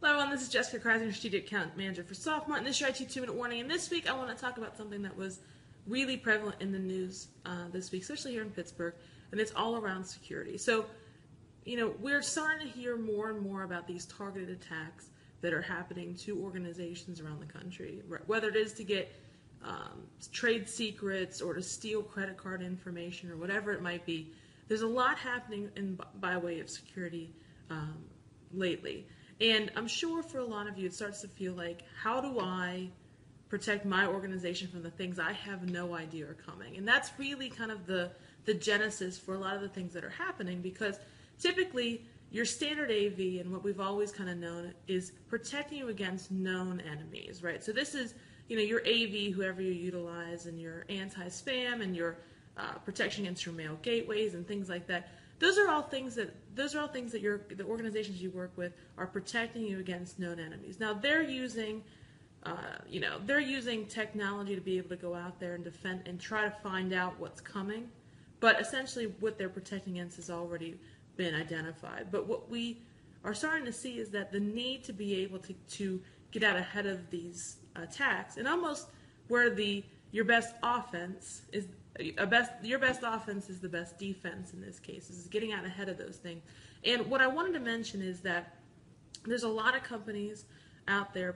Hello everyone, this is Jessica Kreisner, Strategic Account Manager for Softmart, and this is your IT 2-minute warning. And this week I want to talk about something that was really prevalent in the news this week, especially here in Pittsburgh, and it's all around security. So, we're starting to hear more and more about these targeted attacks that are happening to organizations around the country, whether it is to get trade secrets or to steal credit card information or whatever it might be. There's a lot happening by way of security lately. And I'm sure for a lot of you it starts to feel like, how do I protect my organization from the things I have no idea are coming? And that's really kind of the genesis for a lot of the things that are happening, because typically your standard AV and what we've always kind of known is protecting you against known enemies, right? So this is, your AV, whoever you utilize, and your anti-spam and your protection against your mail gateways and things like that. Those are all things that the organizations you work with are protecting you against known enemies. Now they're using technology to be able to go out there and defend and try to find out what's coming, but essentially what they're protecting against has already been identified. But what we are starting to see is that the need to be able to get out ahead of these attacks, and almost where your best offense is the best defense in this case, is getting out ahead of those things. And what I wanted to mention is that there's a lot of companies out there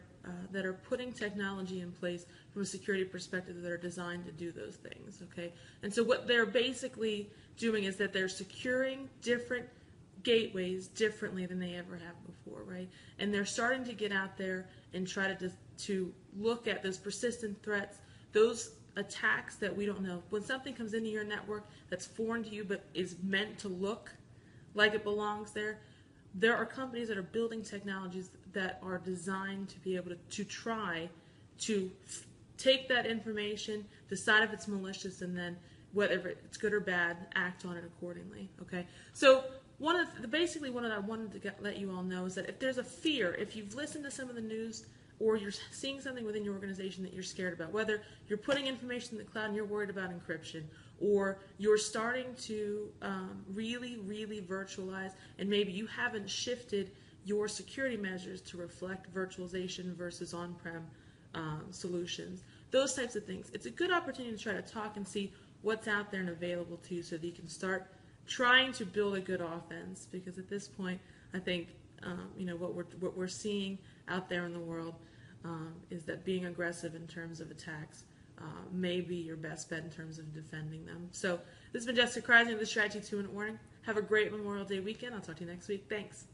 that are putting technology in place from a security perspective that are designed to do those things, okay? And so what they're basically doing is that they're securing different gateways differently than they ever have before, right? And they're starting to get out there and try to look at those persistent threats, those attacks that we don't know. When something comes into your network that's foreign to you but is meant to look like it belongs there, there are companies that are building technologies that are designed to be able to try to take that information, decide if it's malicious, and then whether it's good or bad, act on it accordingly. Okay, so basically what I wanted to let you all know is that if there's a fear, if you've listened to some of the news, or you're seeing something within your organization that you're scared about, whether you're putting information in the cloud and you're worried about encryption, or you're starting to really virtualize, and maybe you haven't shifted your security measures to reflect virtualization versus on-prem solutions, those types of things. It's a good opportunity to try to talk and see what's out there and available to you so that you can start trying to build a good offense, because at this point, I think what we're seeing out there in the world is that being aggressive in terms of attacks may be your best bet in terms of defending them. So this has been Jessica Kreisner with the Strategy 2-Minute Warning. Have a great Memorial Day weekend. I'll talk to you next week. Thanks.